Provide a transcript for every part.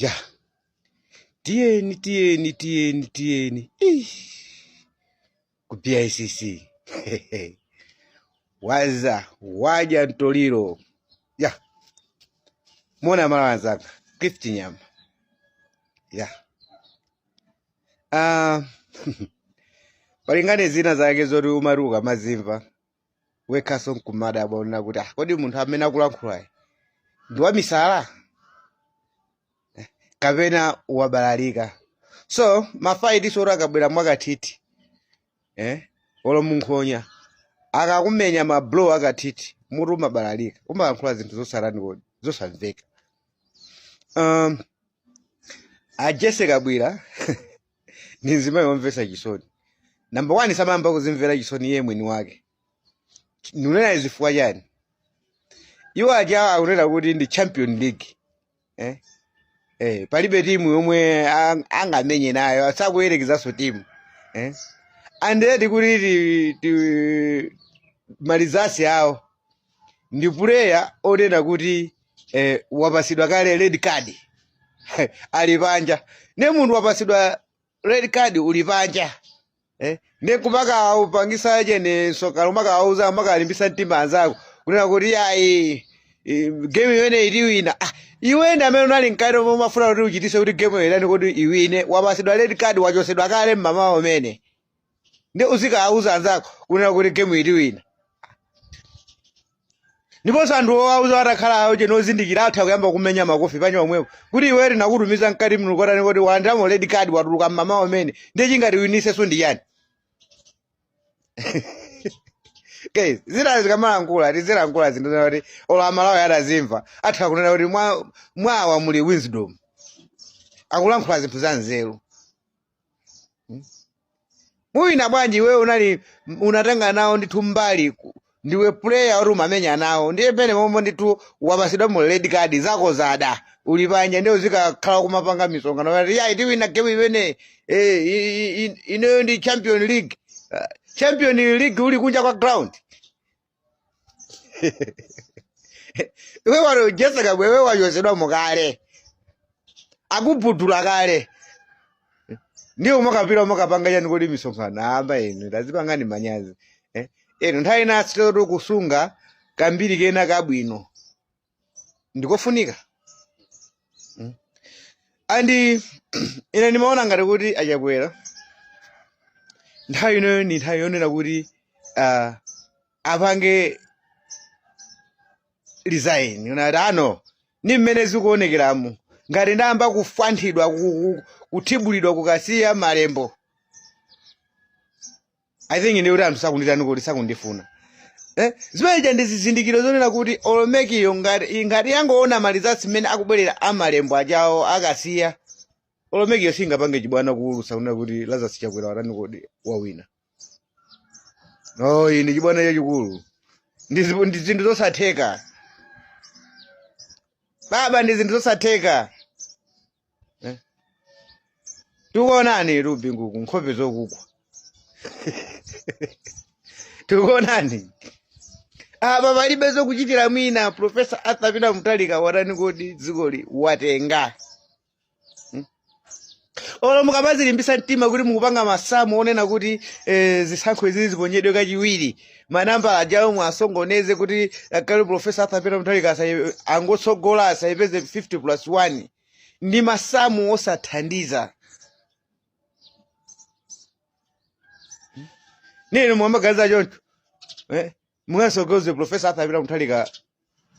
Ja. Tieni. Ku PICC. Waja Ntoliro. Ja. Mona Maranzaka. Gift nyama. Ja. Palingane zina zake zoti umaruka mazimva. Wekaso nkumada abona kuti kodi munthu amene akulankhula ndi wa misala kapena wabalalika. So mafaiti sora akabwera mwakatiti olo munkhonya akakumenya mablow akatiti mutu mabalalika umalankhula zinthu zosarani kodi zosamveka. Ajese kabwira ndi nzima yomvesa chisoni. Number 1 samamba kuzimvera chisoni yeye mwini wake. Nunena izifuwa chani. Iwo aja akunena kuti ndi Champion League. Palibe timu yomwe angamenye nayo asakuyerekezaso timu. Andeti kuti malizasi awo ndi player onena kuti wapasidwa kale red card. Ali panja. Ne munthu wapasidwa red card uli panja. Ne kumaka upangisa jene soka lumaka auza maka alimbisa ntima anzako kunena kuti ayi game yene iliwina iwenda amene unali nkairo momwe afuna kuti uchitise kuti game yene kuti iwine wapasidwa red card wachosedwa kale mmama omene ndi uzika auza anzako kunena kuti game iliwina. Ndiponso anthu auza atakhala awo jene ozindikira atha kuyamba kumenya makofi panya omwepo kuti iwere nakutumiza nkati mnukotani kuti wandamo red card watuluka mmama omene ndi chingati winise so ndi yani. Guys, zira zikamalangula tizilankhula zinthu kuti ola Malawi atazimva atha kunena kuti mwawa muli wisdom. Akulankhula zinthu za nzeru. Muwina bwanji wewe unatenga nawo ndithu mbali ndiwe player ori umamenya nawo ndiye pene momwe ndithu wapasidwa mu red card zako zada uli panja ndiyo zikakhala kumapanga misonga noti ya itiwina game imene ineyo ndi Champion League. Champion League uli kunja kwa ground. Wewe waro Jessica wewe wayosedwa mukale. Akubudula kale. Ndiyo mukapira mukapanga yani kodi misonkhano amba inu ndazipanga ni manyazi. Nthawi ina sitolo kusunga kambiri kena kabwino. Ndikofunika. Andi ina nimaona ngati kuti achakwera. Nthawi ino ni nthawi yonena kuti apange resign. Ano ni mmene zikuonekeramu ngati ndamba kufanthidwa kuthibulidwa kukasiya malembo. I think ndi kuti anthu sakunditani kuti sakundifuna. Zimeneja ndi zizindikiro zonena kuti olomekiyo ngati yangoona malizasi mmene akubwerera amalembo ajawo akasiya. Olomekiyo singapange chibwana kuulusa kunena kuti Lazarus Chakwera watani kodi wawina. Ini chibwana chachikulu. Ndi zinthu zosatheka. Baba ndi zinthu zosatheka. Tukuonani Rubi nguku nkhope zokukwa. Tukuonani. Baba libezo kuchitira mwina Professor Arthur Peter Mutharika watani kodi dzikoli watenga. Olo mukabazilimbisa mtima kuti mukupanga masamu onena kuti zisankho izi ziponyedwe kachiwiri. Manamba ajawo mwasongoneze kuti akali Professor Arthur Peter Mutharika angotsogola asayipeze 50+1. Ndi masamu osathandiza. Nini mwamagaza choncho. Mwasogoze Professor Arthur Peter Mutharika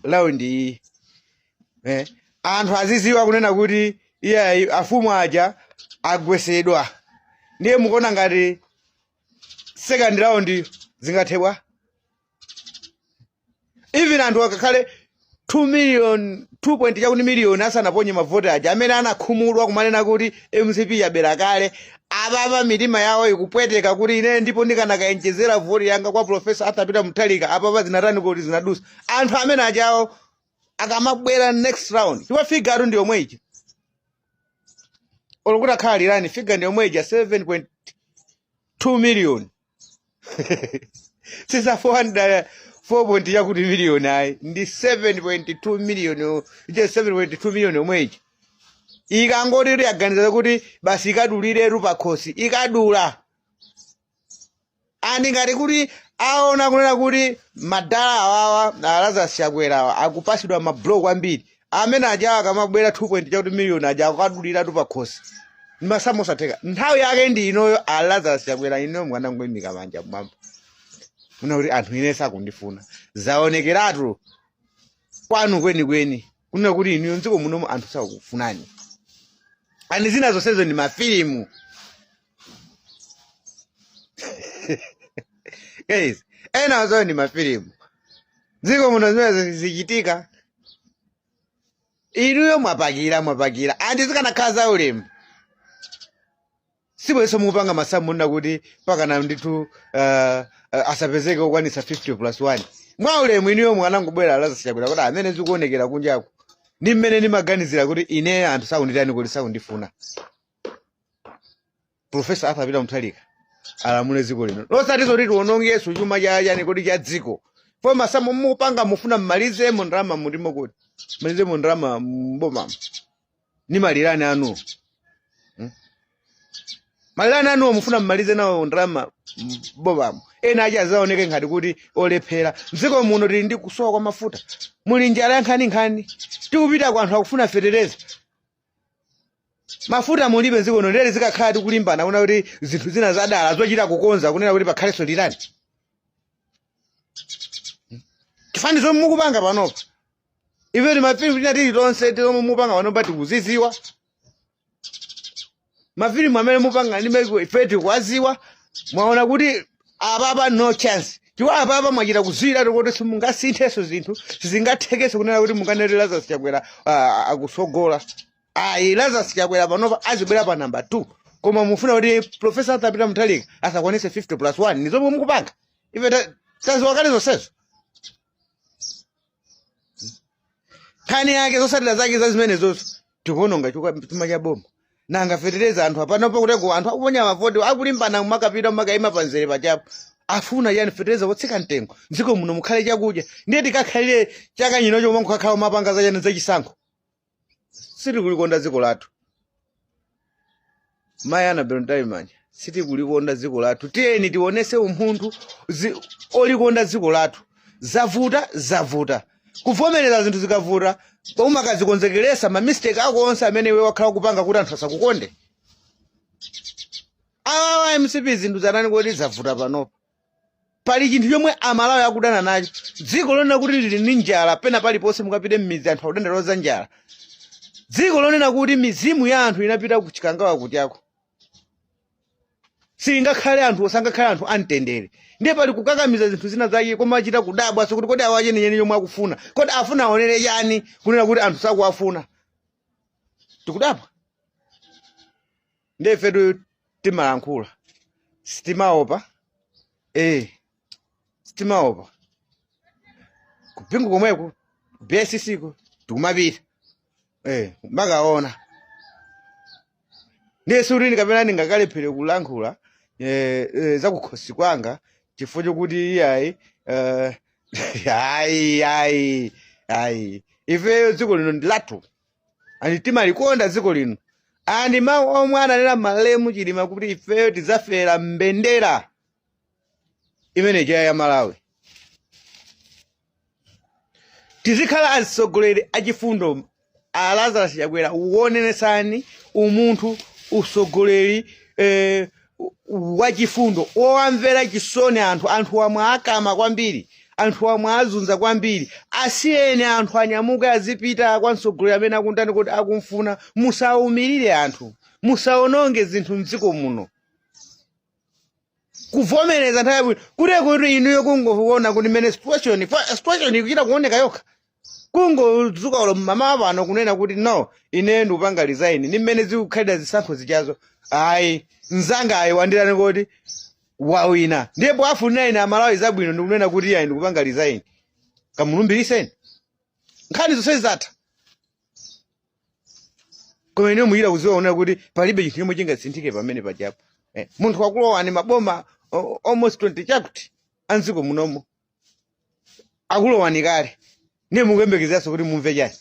round iyi. Anthu aziziwa kunena kuti iye afumu aja agwesedwa. Ndiye mukuona ngati second round zingathebwa. Even anthu akakhale 2 million 2 million asanaponye mavoti aja amene anakhumulwa kumanena kuti MCP yabera kale ababa mitima yawo ikupweteka kuti ine ndipo ndikanakaenjezera voti yanga kwa Professor Arthur Peter Mutharika ababa zinatani kuti zinadusa. Anthu amene ajawo akamabwera next round iwe figure ndi yomwe ichi. Olokuta khali lani figure ndi yomwe ija 7.2 million. Sisa 4 yakuti million ayi ndi 7.2 million ije 7.2 million yomwe ichi. ikangoti kuti yaganiza kuti basi ikaduliretu pakhosi ikadula. Ani ngati kuti aona kunena kuti madala awawa Lazarus Chakwera awa akupasidwa mablock ambiri amene aja akamabwera 2.2 million aja akaduliratu pakhosi. Masamu sateka nthawi yake ndi inoyo Lazarus Chakwera ino mwana ngoyimika manja mwamba. Muna kuti anthu ine sakundifuna. Zaonekeratu kwanu kweni. Kuna kuti inu nziko munomu anthu sakufunani. Ani zina zonsezo ndi mafilimu. Guys, ena zo ndi mafilimu. Nziko muno zimene zichitika. Inuyo mwapakira. Andi zikanakhaza ulemu. Sibweso mupanga masamu nda kuti pakana nditu asapezeke okwanisa 50+1. Mwa ulemu inuyo mwana ngubwera Lazarus Chakwera kuti amene zikuonekera kunjako. Ndi mmene nimaganizira kuti ine anthu sakunditani kuti sakundifuna. Professor Arthur Peter Mutharika alamule dziko lino. Losati zoti tionongeso chuma chani kuti cha dziko. Po masamu mupanga mufuna mmalize mu ndrama mutimo kuti. Malize mu ndrama mboma. Ni malirani anu. Malirani anu mufuna mmalize nawo ndrama mboma. Ena aja zaoneke ngati kuti olephera. Mdziko muno tili ndi kusowa kwa mafuta. Muli njala yankhani. Tikupita kwa anthu akufuna fetereza. Mafuta mulibe dziko lino ndere zikakhala tikulimbana kuna kuti zinthu zina zadala zochita kukonza kunena kuti pakhaleso lirani. Tifanizo mukupanga panopa. Ife ndi mafilimu tinatili tonse tomwe mupanga panopa tikuziziwa. Mafilimu amene mupanga ndimeko ife tikuwaziwa. Mwaona kuti apapa no chance. Tiwa apapa mwachita kuzira kuti simungasinthenso zinthu sizingathekenso kunena kuti munganere Lazarus Chakwera akusogola. Lazarus Chakwera panopa azibwera pa number 2. Koma mufuna kuti Professor Arthur Peter Mutharika asakwanise 50+1. Nizomwe mukupanga. Ife taziwakale zonsezo. Kani yake zosatira zake zazimene zonse tikuononga chuma cha boma. Nanga fetereza anthu apanopa kuteko anthu akuponya mavoti akulimbana mumakapita mumakayima panzere pachapo. Afuna yani fetereza wotsika mtengo. Nziko muno mukhale chakudya. Ndiye tikakhalire chaka nyino chomwe mukakhala mapanga za chani zachisankho. Siti kulikonda dziko lathu. Mayana Bernard manja. Siti kulikonda dziko lathu. Tiyeni tionese umunthu olikonda dziko lathu. Zavuta. Kuvomereza zinthu zikavuta, umakazikonzekeresa ma mistake ako onse amene iwe wakhala kupanga kuti anthu asakukonde. MCP zinthu zanani kuti zavuta panopa. Pali chinthu chomwe amalawi akudana nacho. Dziko lonena kuti lili ndi njala pena paliponse mukapite m'midzi anthu akudendera za njala. Dziko lonena kuti mizimu ya anthu inapita kuchikangawa kutyako. Singakhale anthu osangakhale anthu amtendere. Ndiye pali kukakamiza zinthu zina zake koma achita kudabwa so kuti kodi awachene yeni yomwe akufuna. Kodi afuna aonere yani kunena kuti anthu sakuafuna. Tikudabwa. Ndiye fedu timalankhula. Sitimaopa. Sitimaopa. Kupingu komweko, BSC ko, tikumapita. Makaona. Ndiye surini kapena ndingakalephere kulankhula za kukhosi kwanga chifukwa chokuti iyayi ifeyo dziko lino ndi lathu. Ani timalikonda dziko lino. Ani mawu omwe ananena malemu chilima kuti ifeyo tidzafera mbendera imene ya Malawi. Tizikhala atsogoleri achifundo Lazarus Chakwera uonenesani umunthu usogoleri wachifundo owamvera chisoni anthu amwe akama kwambiri, anthu amwe azunza kwambiri. Asiyene anthu anyamuka azipita kwa msogoleri amene akuntani kuti akumfuna. Musaumirire anthu, musaononge zinthu mdziko muno. Kuvomereza nthawi kuti inuyo kungoona kuti mene situation ikuchita kuoneka yokha. Kungodzuka ulo mama pano kunena kuti no ine ndupanga resign ni mmene zikukhalira zisankho zichazo. Nzanga wandirani kuti wawina. Ndipo afuna ine amalawi zabwino ndikunena kuti ya ndikupanga resign. Kamulumbiriseni. Nkhani zonse zatha. Koma ine muyira kuziwa kunena kuti palibe chinthu chomwe chingasinthike pamene pachapo. Munthu wakulowa ni maboma almost 20 chakuti anziko munomo. Akulowa ni kale. Ndiye mukuyembekezeranso kuti mumve chani.